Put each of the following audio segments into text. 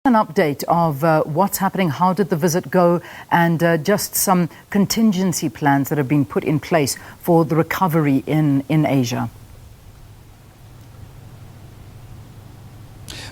An update of what's happening, how did the visit go, and just some contingency plans that have been put in place for the recovery in Asia.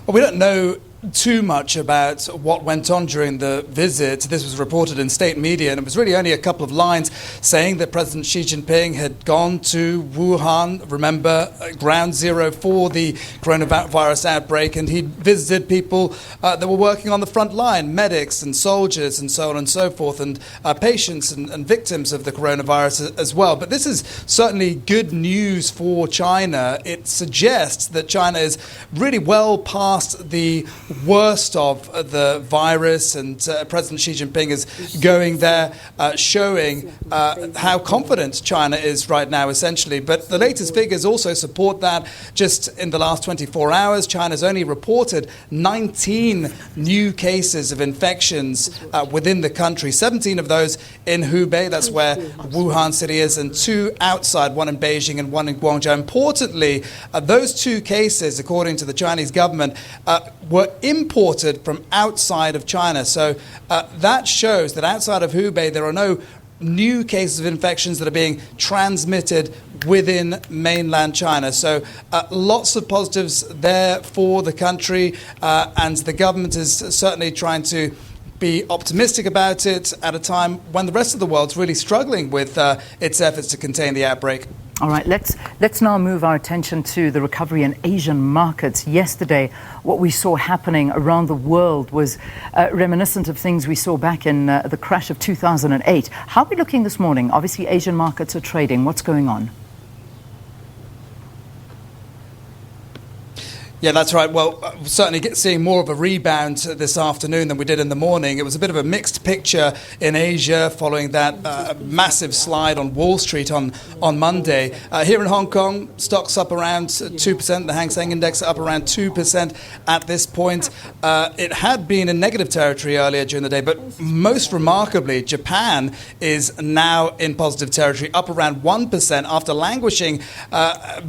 Well, we don't know too much about what went on during the visit. This was reported in state media, and it was really only a couple of lines saying that President Xi Jinping had gone to Wuhan, remember, ground zero for the coronavirus outbreak, and he visited people that were working on the front line, medics and soldiers and so on and so forth, and patients and victims of the coronavirus as well. But this is certainly good news for China. It suggests that China is really well past the worst of the virus, and President Xi Jinping is going there showing how confident China is right now, essentially. But the latest figures also support that. Just in the last 24 hours, China's only reported 19 new cases of infections within the country, 17 of those in Hubei, that's where Wuhan city is, and 2 outside, one in Beijing and one in Guangzhou. Importantly, those 2 cases, according to the Chinese government, were imported from outside of China. So that shows that outside of Hubei, there are no new cases of infections that are being transmitted within mainland China. So lots of positives there for the country, and the government is certainly trying to be optimistic about it at a time when the rest of the world's really struggling with its efforts to contain the outbreak. All right, let's now move our attention to the recovery in Asian markets. Yesterday, what we saw happening around the world was reminiscent of things we saw back in the crash of 2008. How are we looking this morning? Obviously, Asian markets are trading. What's going on? Yeah, that's right. Well, certainly seeing more of a rebound this afternoon than we did in the morning. It was a bit of a mixed picture in Asia following that massive slide on Wall Street on Monday. Here in Hong Kong, stocks up around 2%. The Hang Seng Index up around 2% at this point. It had been in negative territory earlier during the day, but most remarkably, Japan is now in positive territory, up around 1% after languishing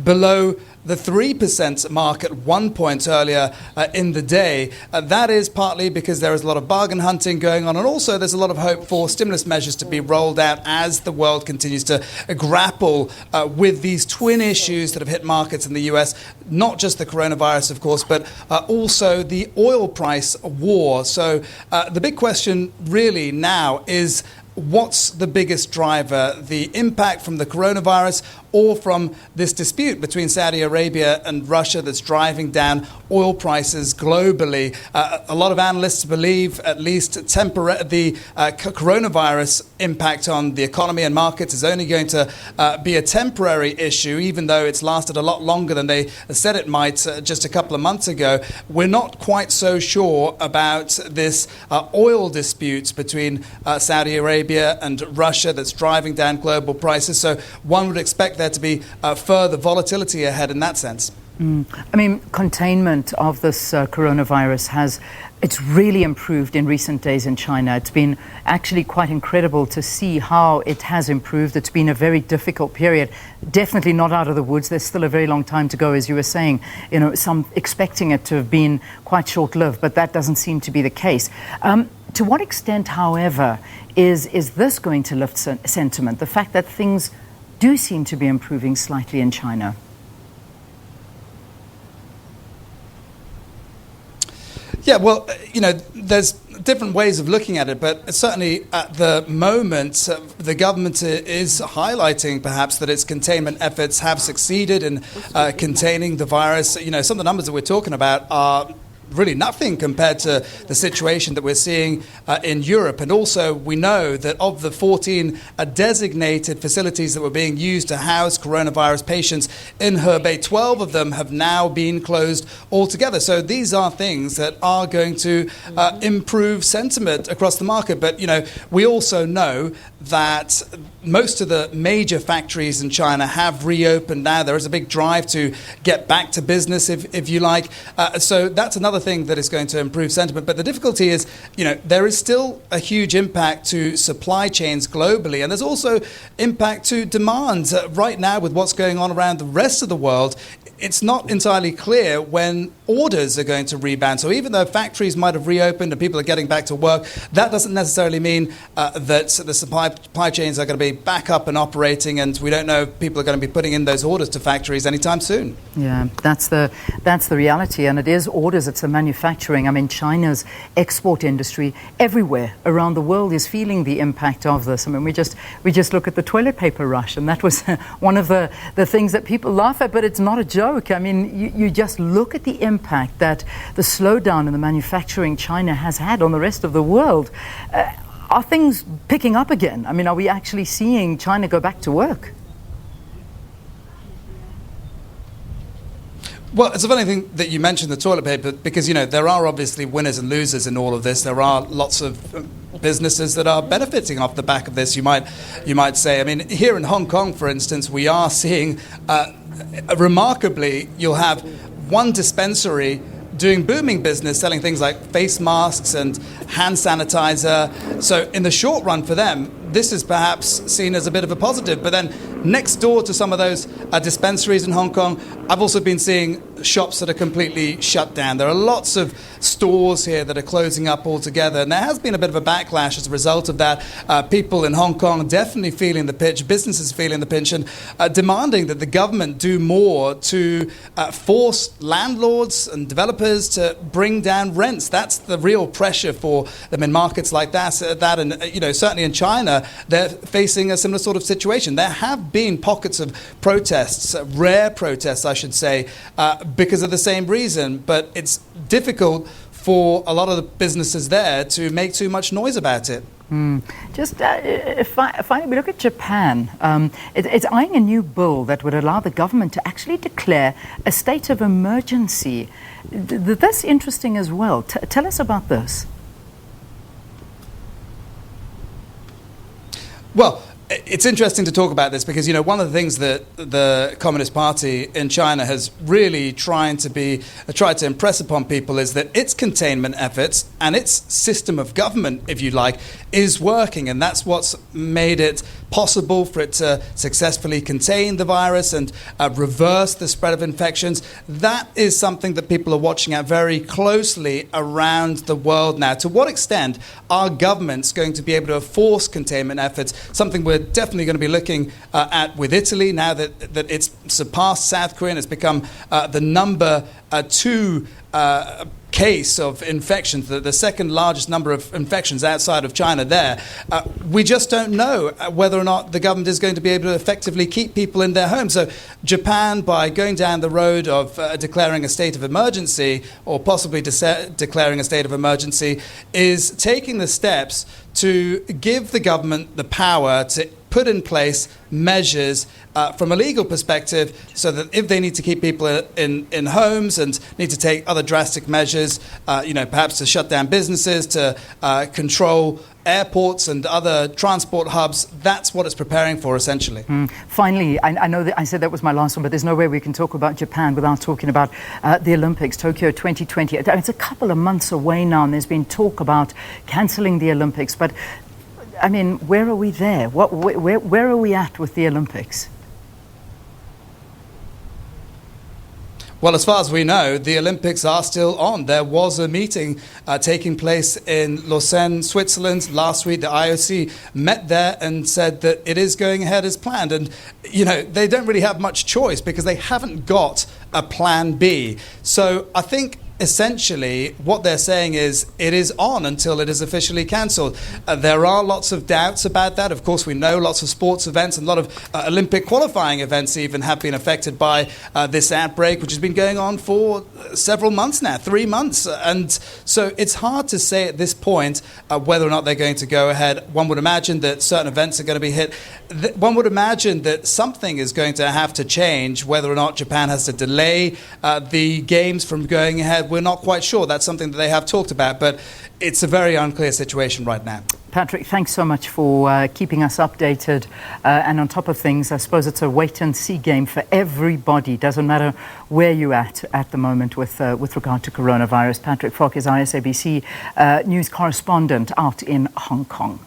below the 3% mark at one point earlier in the day. That is partly because there is a lot of bargain hunting going on, and also there's a lot of hope for stimulus measures to be rolled out as the world continues to grapple with these twin issues that have hit markets in the US, not just the coronavirus, of course, but also the oil price war. So the big question really now is, what's the biggest driver, the impact from the coronavirus or from this dispute between Saudi Arabia and Russia that's driving down oil prices globally? A lot of analysts believe at least the coronavirus impact on the economy and markets is only going to be a temporary issue, even though it's lasted a lot longer than they said it might just a couple of months ago. We're not quite so sure about this oil dispute between Saudi Arabia and Russia that's driving down global prices. So one would expect there to be further volatility ahead in that sense. I mean, containment of this coronavirus it's really improved in recent days in China. It's been actually quite incredible to see how it has improved. It's been a very difficult period. Definitely not out of the woods. There's still a very long time to go, as you were saying. You know, some expecting it to have been quite short-lived, but that doesn't seem to be the case. To what extent, however, is this going to lift sentiment? The fact that things do seem to be improving slightly in China. Yeah, well, you know, there's different ways of looking at it, but certainly at the moment, the government is highlighting perhaps that its containment efforts have succeeded in containing the virus. You know, some of the numbers that we're talking about are really nothing compared to the situation that we're seeing in Europe. And also we know that of the 14 designated facilities that were being used to house coronavirus patients in Hubei, 12 of them have now been closed altogether. So these are things that are going to improve sentiment across the market. But, you know, we also know that most of the major factories in China have reopened now. There is a big drive to get back to business, if you like. So that's another thing that is going to improve sentiment. But the difficulty is, you know, there is still a huge impact to supply chains globally, and there's also impact to demand right now with what's going on around the rest of the world. it's not entirely clear when orders are going to rebound. So even though factories might have reopened and people are getting back to work, that doesn't necessarily mean that the supply chains are going to be back up and operating, and we don't know if people are going to be putting in those orders to factories anytime soon. Yeah, that's the reality, and it is orders, it's the manufacturing. I mean, China's export industry everywhere around the world is feeling the impact of this. I mean, we just look at the toilet paper rush, and that was one of the things that people laugh at, but it's not a joke. I mean, you just look at the impact that the slowdown in the manufacturing China has had on the rest of the world. Are things picking up again? I mean, are we actually seeing China go back to work? Well, it's a funny thing that you mentioned the toilet paper, because, there are obviously winners and losers in all of this. There are lots of businesses that are benefiting off the back of this, you might say. I mean, here in Hong Kong, for instance, we are seeing, remarkably, you'll have one dispensary doing booming business, selling things like face masks and hand sanitizer. So in the short run for them, this is perhaps seen as a bit of a positive. But then next door to some of those dispensaries in Hong Kong, I've also been seeing shops that are completely shut down. There are lots of stores here that are closing up altogether. And there has been a bit of a backlash as a result of that. People in Hong Kong definitely feeling the pinch, businesses feeling the pinch, and demanding that the government do more to force landlords and developers to bring down rents. That's the real pressure for them in markets like that. And, certainly in China, they're facing a similar sort of situation. There have been pockets of protests, rare protests, I should say, because of the same reason. But it's difficult for a lot of the businesses there to make too much noise about it. Just if we look at Japan, it's eyeing a new bill that would allow the government to actually declare a state of emergency. That's interesting as well. Tell us about this. Well, it's interesting to talk about this because, one of the things that the Communist Party in China has really tried to impress upon people is that its containment efforts and its system of government, if you like, is working. And that's what's made it possible for it to successfully contain the virus and reverse the spread of infections. That is something that people are watching at very closely around the world now. To what extent are governments going to be able to force containment efforts? Something we're definitely going to be looking at with Italy now that it's surpassed South Korea and it's become the number 2 case of infections, the second largest number of infections outside of China there. We just don't know whether or not the government is going to be able to effectively keep people in their homes. So Japan, by going down the road of declaring a state of emergency or possibly declaring a state of emergency, is taking the steps to give the government the power to put in place measures from a legal perspective so that if they need to keep people in homes and need to take other drastic measures, perhaps to shut down businesses, to control airports and other transport hubs, that's what it's preparing for, essentially. Finally, I know that I said that was my last one, but there's no way we can talk about Japan without talking about the Olympics, Tokyo 2020. It's a couple of months away now, and there's been talk about cancelling the Olympics, but I mean, where are we there? Where are we at with the Olympics? Well, as far as we know, the Olympics are still on. There was a meeting taking place in Lausanne, Switzerland last week. The IOC met there and said that it is going ahead as planned. And, they don't really have much choice because they haven't got a plan B. So I think essentially what they're saying is it is on until it is officially cancelled. There are lots of doubts about that. Of course, we know lots of sports events and a lot of Olympic qualifying events even have been affected by this outbreak, which has been going on for several months now, 3 months. And so it's hard to say at this point whether or not they're going to go ahead. One would imagine that certain events are going to be hit. One would imagine that something is going to have to change, whether or not Japan has to delay the games from going ahead. We're not quite sure. That's something that they have talked about, but it's a very unclear situation right now. Patrick, thanks so much for keeping us updated. And on top of things, I suppose it's a wait-and-see game for everybody. Doesn't matter where you're at the moment with regard to coronavirus. Patrick Fock is our SABC news correspondent out in Hong Kong.